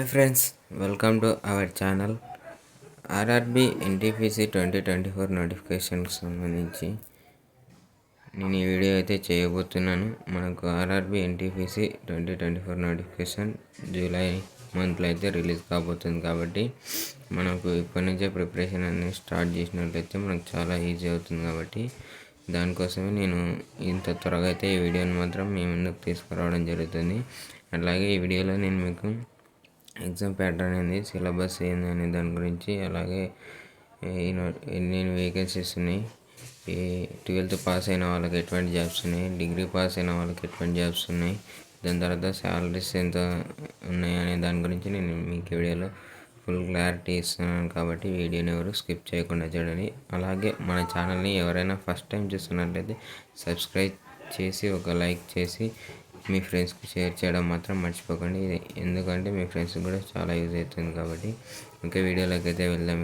Hi friends, welcome to our channel. RRB NTPC 2024 నోటిఫికేషన్కి సంబంధించి నేను ఈ వీడియో అయితే చేయబోతున్నాను. మనకు ఆర్ఆర్బి ఎన్టీపీసీ 2024 నోటిఫికేషన్ జూలై మంత్లో అయితే రిలీజ్ కాబోతుంది. కాబట్టి మనకు ఇప్పటి నుంచే ప్రిపరేషన్ అనేది స్టార్ట్ చేసినట్లయితే మనకు చాలా ఈజీ అవుతుంది. కాబట్టి దానికోసమే నేను ఇంత త్వరగా అయితే ఈ వీడియోని మాత్రం మీ ముందుకు తీసుకురావడం జరుగుతుంది. అలాగే ఈ వీడియోలో నేను మీకు ఎగ్జామ్ ప్యాటర్న్ ఏంది, సిలబస్ ఏంది అనే దాని గురించి, అలాగే ఎన్ని వేకెన్సీస్ ఉన్నాయి, ఈ 12th పాస్ అయిన వాళ్ళకి ఎటువంటి జాబ్స్ ఉన్నాయి, డిగ్రీ పాస్ అయిన వాళ్ళకి ఎటువంటి జాబ్స్ ఉన్నాయి, దాని తర్వాత శాలరీస్ ఎంత ఉన్నాయి అనే దాని గురించి నేను మీకు వీడియోలో ఫుల్ క్లారిటీ ఇస్తున్నాను. కాబట్టి వీడియోని ఎవరు స్కిప్ చేయకుండా చూడండి. అలాగే మన ఛానల్ని ఎవరైనా ఫస్ట్ టైం చూస్తున్నట్లయితే సబ్స్క్రైబ్ చేసి ఒక లైక్ చేసి మీ ఫ్రెండ్స్కి షేర్ చేయడం మాత్రం మర్చిపోకండి. ఇది ఎందుకంటే మీ ఫ్రెండ్స్కి కూడా చాలా యూజ్ అవుతుంది. కాబట్టి ఇంకా వీడియోలోకి అయితే వెళ్దాం.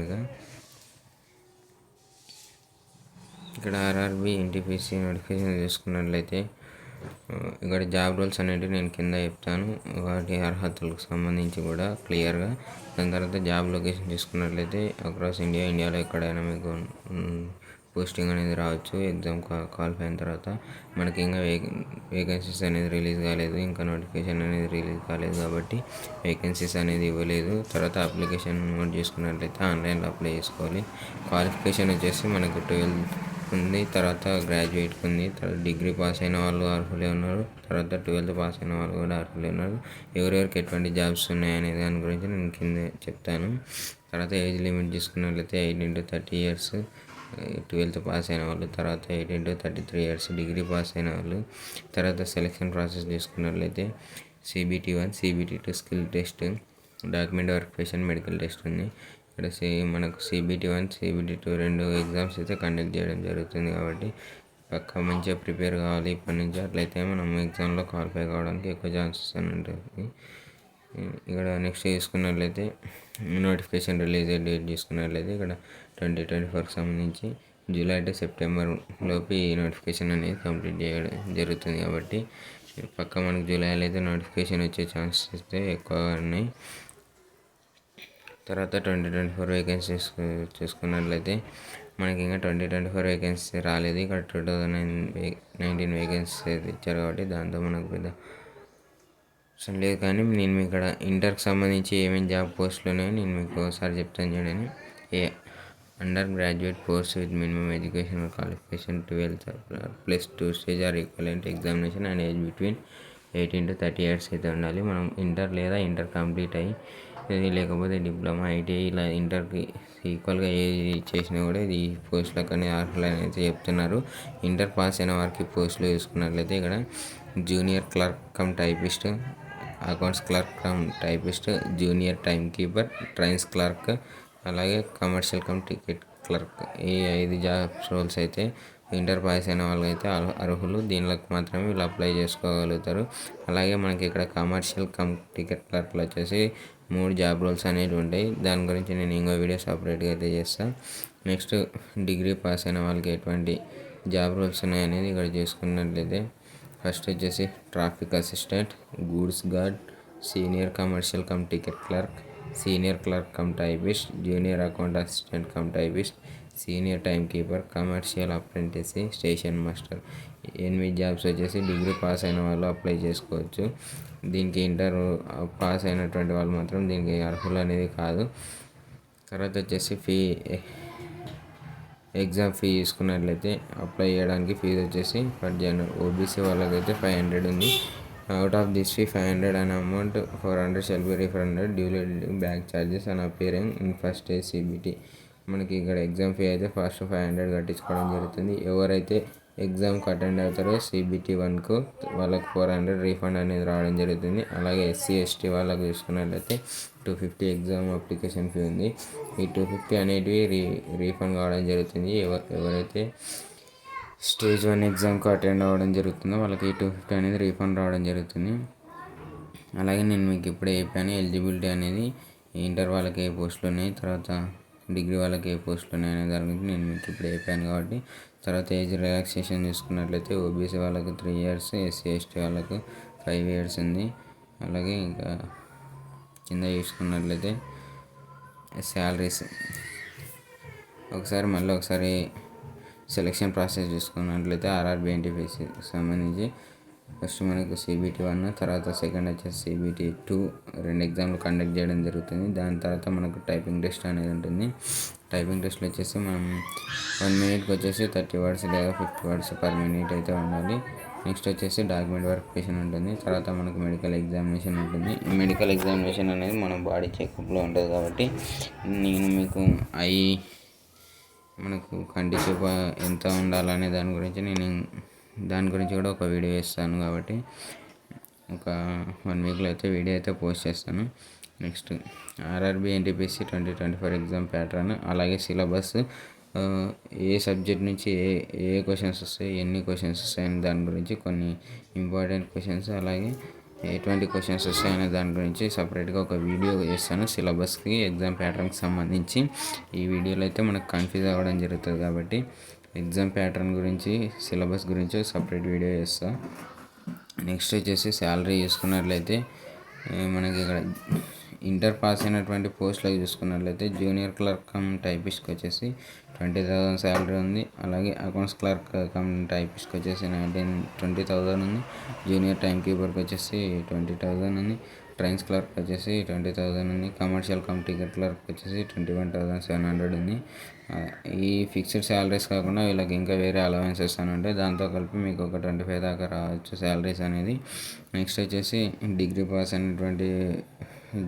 ఇక్కడ ఆర్ఆర్బి ఎన్టీపీసీ నోటిఫికేషన్ చూసుకున్నట్లయితే ఇక్కడ జాబ్ రోల్స్ అనేవి నేను కింద చెప్తాను, వాటి అర్హతలకు సంబంధించి కూడా క్లియర్గా. దాని తర్వాత జాబ్ లొకేషన్ చూసుకున్నట్లయితే అక్రాస్ ఇండియాలో ఎక్కడైనా మీకు పోస్టింగ్ అనేది రావచ్చు. ఎగ్జామ్ క్వాలిఫై అయిన తర్వాత మనకి ఇంకా వేకెన్సీస్ అనేది రిలీజ్ కాలేదు, ఇంకా నోటిఫికేషన్ అనేది రిలీజ్ కాలేదు. కాబట్టి వేకెన్సీస్ అనేది ఇవ్వలేదు. తర్వాత అప్లికేషన్ నోట్ చేసుకున్నట్లయితే ఆన్లైన్లో అప్లై చేసుకోవాలి. క్వాలిఫికేషన్ వచ్చేసి మనకు 12 ఉంది, తర్వాత గ్రాడ్యుయేట్కి ఉంది, తర్వాత డిగ్రీ పాస్ అయిన వాళ్ళు అర్హులే ఉన్నారు, తర్వాత 12th పాస్ అయిన వాళ్ళు కూడా అర్హులే ఉన్నారు. ఎవరెవరికి ఎటువంటి జాబ్స్ ఉన్నాయనే దాని గురించి నేను కింద చెప్తాను. తర్వాత ఏజ్ లిమిట్ చూసుకున్నట్లయితే 18 to 30 years 12th పాస్ అయిన వాళ్ళు, తర్వాత 18 to 33 years డిగ్రీ పాస్ అయిన వాళ్ళు. తర్వాత సెలెక్షన్ ప్రాసెస్ చూసుకున్నట్లయితే CBT1, CBT2 skill test, document verification, medical test ఉంది. ఇక్కడ మనకు CBT1, CBT2 రెండు ఎగ్జామ్స్ అయితే కండక్ట్ చేయడం జరుగుతుంది. కాబట్టి పక్కా మంచిగా ప్రిపేర్ కావాలి ఇప్పటి నుంచి. అట్లయితే మనం ఎగ్జామ్లో క్వాలిఫై కావడానికి ఎక్కువ ఛాన్సెస్ అని ఉంటుంది. ఇక్కడ నెక్స్ట్ చూసుకున్నట్లయితే నోటిఫికేషన్ రిలీజ్ డేట్ చూసుకున్నట్లయితే ఇక్కడ 2024కి సంబంధించి జూలై టు సెప్టెంబర్ లోపు ఈ నోటిఫికేషన్ అనేది కంప్లీట్ చేయడం జరుగుతుంది. కాబట్టి పక్క మనకు జూలైలో అయితే నోటిఫికేషన్ వచ్చే ఛాన్సెస్ అయితే ఎక్కువగా ఉన్నాయి. తర్వాత 2024 వేకెన్సీస్ చూసుకున్నట్లయితే మనకి ఇంకా 2024 వేకెన్సీ రాలేదు. ఇక్కడ 2019 వేకెన్సీ ఇచ్చారు. కాబట్టి దాంతో మనకు పెద్ద లేదు. కానీ నేను మీకు ఇక్కడ ఇంటర్కి సంబంధించి ఏమేమి జాబ్ పోస్టులు ఉన్నాయో నేను మీకు ఒకసారి చెప్తాను చూడండి. Under graduate course with minimum education qualification 12th + 2 stage are equivalent examination and age between 18 to 30 years అయితే ఉండాలి. మనం ఇంటర్ లేదా ఇంటర్ కంప్లీట్ అయ్యి లేకపోతే డిప్లొమా, ITI ఇలా ఇంటర్కి ఈక్వల్గా ఏది చేసినా కూడా ఇది పోస్టులకు అనేది అర్హులని అయితే చెప్తున్నారు. ఇంటర్ పాస్ అయిన వారికి పోస్టులు చూసుకున్నట్లయితే ఇక్కడ junior clerk cum typist, accounts clerk cum typist, junior time keeper, trains clerk, అలాగే కమర్షియల్ కమ్ టికెట్ క్లర్క్. ఈ 5 జాబ్స్ రోల్స్ అయితే ఇంటర్ పాస్ అయిన వాళ్ళు అయితే అర్హులు. దీనిలోకి మాత్రమే వీళ్ళు అప్లై చేసుకోగలుగుతారు. అలాగే మనకి ఇక్కడ కమర్షియల్ కమ్ టికెట్ క్లర్క్లు వచ్చేసి 3 జాబ్ రోల్స్ అనేవి ఉంటాయి. దాని గురించి నేను ఇంకో వీడియో సపరేట్గా అయితే చేస్తాను. నెక్స్ట్ డిగ్రీ పాస్ అయిన వాళ్ళకి ఎటువంటి జాబ్ రోల్స్ ఉన్నాయనేది ఇక్కడ చూసుకున్నట్లయితే ఫస్ట్ వచ్చేసి traffic assistant, goods guard, senior commercial cum ticket clerk, senior clerk cum typist, junior account assistant cum typist, senior time keeper, commercial apprentice, station master. 8 jobs వచ్చేసి degree pass అయిన వాళ్ళు apply చేసుకోవచ్చు. దీనికి inter pass అయినటువంటి వాళ్ళు మాత్రం దీనికి అర్హులు అనేది కాదు. తర్వాత వచ్చేసి ఎగ్జామ్ ఫీ చూసుకున్నట్లయితే అప్లై చేయడానికి ఫీజు వచ్చేసి పర్ జనరల్ OBC వాళ్ళకైతే 500 ఉంది. అవుట్ ఆఫ్ దిస్ ఫీ 500 అనే amount 400 shall be refunded duly bank charges and appearing in first stage CBT. మనకి ఇక్కడ ఎగ్జామ్ ఫీ అయితే ఫస్ట్ 500 కట్టించుకోవడం జరుగుతుంది. ఎవరైతే ఎగ్జామ్కి అటెండ్ అవుతారో CBT1కు వాళ్ళకి 400 రీఫండ్ అనేది రావడం జరుగుతుంది. అలాగే SC ST వాళ్ళకు చూసుకున్నట్లయితే 250 ఎగ్జామ్ అప్లికేషన్ ఫీ ఉంది. ఈ 250 అనేటివి రీఫండ్ కావడం జరుగుతుంది. ఎవరైతే స్టేజ్ 1 ఎగ్జామ్కి అటెండ్ అవ్వడం జరుగుతుందో వాళ్ళకి 250 అనేది రీఫండ్ రావడం జరుగుతుంది. అలాగే నేను మీకు ఇప్పుడే చెప్పాను ఎలిజిబిలిటీ అనేది ఇంటర్ వాళ్ళకి ఏ పోస్టులు ఉన్నాయి, తర్వాత డిగ్రీ వాళ్ళకి ఏ పోస్టులు ఉన్నాయనే దాని గురించి నేను మీకు ఇప్పుడే చెప్పాను. కాబట్టి తర్వాత ఏజ్ రిలాక్సేషన్ చూసుకున్నట్లయితే OBC వాళ్ళకు 3 years, SC ST వాళ్ళకు 5 years ఉంది. అలాగే ఇంకా కింద చూసుకున్నట్లయితే శాలరీస్ ఒకసారి సెలెక్షన్ ప్రాసెస్ చూసుకున్నట్లయితే ఆర్ఆర్బీ ఎన్టీపీసీ సంబంధించి ఫస్ట్ మనకు CBT 1, తర్వాత సెకండ్ వచ్చేసి CBT 2 2 ఎగ్జామ్లు కండక్ట్ చేయడం జరుగుతుంది. దాని తర్వాత మనకు టైపింగ్ టెస్ట్ అనేది ఉంటుంది. టైపింగ్ టెస్ట్లో వచ్చేసి మనం 1 మినిట్కి వచ్చేసి 30 వర్డ్స్ లేదా 50 వర్డ్స్ పర్ మినిట్ అయితే ఉండాలి. నెక్స్ట్ వచ్చేసి డాక్యుమెంట్ వెరిఫికేషన్ ఉంటుంది. తర్వాత మనకు మెడికల్ ఎగ్జామినేషన్ ఉంటుంది. ఈ మెడికల్ ఎగ్జామినేషన్ అనేది మన బాడీ చెకప్లో ఉంటుంది కాబట్టి నేను మీకు మనకు కంటి చూపు ఎంత ఉండాలనే దాని గురించి కూడా ఒక వీడియో చేస్తాను కాబట్టి ఒక 1 వీక్లో అయితే వీడియో అయితే పోస్ట్ చేస్తాను. Next RRB NTPC 2024 exam pattern, అలాగే సిలబస్, ఏ సబ్జెక్ట్ నుంచి ఏ క్వశ్చన్స్ వస్తాయి, ఎన్ని క్వశ్చన్స్ వస్తాయని దాని గురించి, కొన్ని ఇంపార్టెంట్ క్వశ్చన్స్, అలాగే ఎటువంటి క్వశ్చన్స్ వస్తాయనే దాని గురించి సపరేట్గా ఒక వీడియో చేస్తాను. సిలబస్కి, ఎగ్జామ్ ప్యాటర్న్కి సంబంధించి ఈ వీడియోలో అయితే మనకు కన్ఫ్యూజ్ అవ్వడం జరుగుతుంది కాబట్టి ఎగ్జామ్ ప్యాటర్న్ గురించి, సిలబస్ గురించి సపరేట్ వీడియో చేస్తా. నెక్స్ట్ వచ్చేసి శాలరీ చూసుకున్నట్లయితే మనకి ఇక్కడ ఇంటర్ పాస్ అయినటువంటి పోస్టులకు చూసుకున్నట్లయితే జూనియర్ క్లర్క్ కమ్ టైపిస్ట్కి వచ్చేసి 20,000 శాలరీ ఉంది. అలాగే అకౌంట్స్ క్లర్క్ కమ్ టైపిస్ట్కి వచ్చేసి 20,000 ఉంది. జూనియర్ టైం కీపర్కి వచ్చేసి 20,000 ఉంది. ట్రైన్స్ క్లర్క్ వచ్చేసి 20,000 ఉంది. కమర్షియల్ కమ్ టికెట్ క్లర్క్ వచ్చేసి 21,700 ఉంది. ఈ ఫిక్స్డ్ శాలరీస్ కాకుండా వీళ్ళకి ఇంకా వేరే అలవెన్సెస్ అని ఉంటాయి. దాంతో కలిపి మీకు ఒక 25 దాకా రావచ్చు శాలరీస్ అనేది. నెక్స్ట్ వచ్చేసి డిగ్రీ పాస్ అనేటువంటి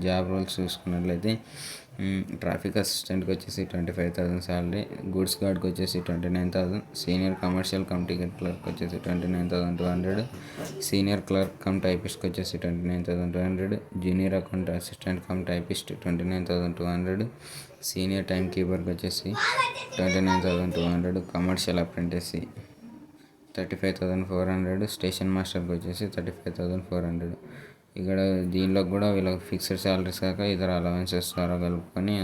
జాబ్ రోల్స్ చూసుకున్నట్లయితే ట్రాఫిక్ అసిస్టెంట్కి వచ్చేసి 25,000 శాలరీ, గూడ్స్ గార్డ్కి వచ్చేసి 29,000, senior commercial cum ticket clerk వచ్చేసి 29,200, సీనియర్ క్లర్క్ కమ్ టైపిస్ట్కి వచ్చేసి 29,200, junior account assistant cum typist 29,200, senior time కీపర్కి వచ్చేసి 29,200, కమర్షియల్ అప్రెంటిస్ 35,400, స్టేషన్ మాస్టర్కి వచ్చేసి 35,400. ఇక్కడ దీనిలో కూడా వీళ్ళకి ఫిక్స్డ్ శాలరీస్ కాక ఇతర అలవెన్సెస్ ద్వారా కలుపుకొని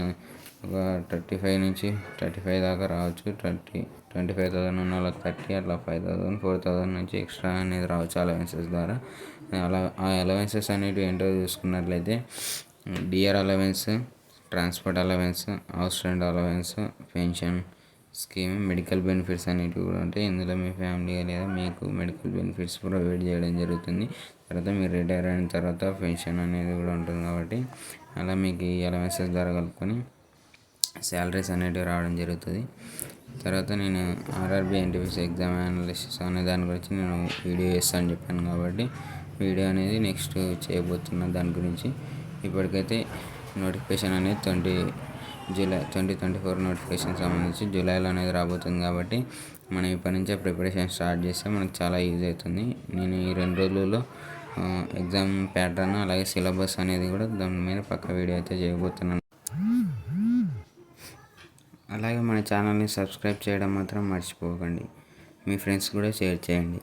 ఒక 35 నుంచి 35 దాకా రావచ్చు. 25,000 ఉన్న వాళ్ళకి 30, అట్లా 5,000 4,000 నుంచి ఎక్స్ట్రా అనేది రావచ్చు అలవెన్సెస్ ద్వారా. ఆ అలవెన్సెస్ అనేవి ఏంటో చూసుకున్నట్లయితే DR allowance, transport allowance, house rent allowance, pension scheme, medical benefits అనేటివి కూడా ఉంటాయి. ఇందులో మీ ఫ్యామిలీ లేదా మీకు మెడికల్ బెనిఫిట్స్ ప్రొవైడ్ చేయడం జరుగుతుంది. తర్వాత మీరు రిటైర్ అయిన తర్వాత పెన్షన్ అనేది కూడా ఉంటుంది కాబట్టి అలా మీకు ఈ అలవెన్సెస్ ద్వారా కలుపుకొని శాలరీస్ అనేటివి రావడం జరుగుతుంది. తర్వాత నేను ఆర్ఆర్బీ ఎన్టీపీసీ ఎగ్జామ్ అనాలిసిస్ అనే దాని గురించి నేను వీడియో చేస్తాను చెప్పాను కాబట్టి వీడియో అనేది నెక్స్ట్ చేయబోతున్నా దాని గురించి. ఇప్పటికైతే నోటిఫికేషన్ అనేది 2024 నోటిఫికేషన్ సంబంధించి జూలైలో అనేది రాబోతుంది కాబట్టి మనం ఇప్పటి నుంచే ప్రిపరేషన్ స్టార్ట్ చేస్తే మనకు చాలా యూజ్ అవుతుంది. నేను ఈ 2 రోజులలో ఎగ్జామ్ ప్యాటర్న్ అలాగే సిలబస్ అనేది కూడా దాని మీద పక్క వీడియో అయితే చేయబోతున్నాను. అలాగే మన ఛానల్ని సబ్స్క్రైబ్ చేయడం మాత్రం మర్చిపోకండి. మీ ఫ్రెండ్స్ కూడా షేర్ చేయండి.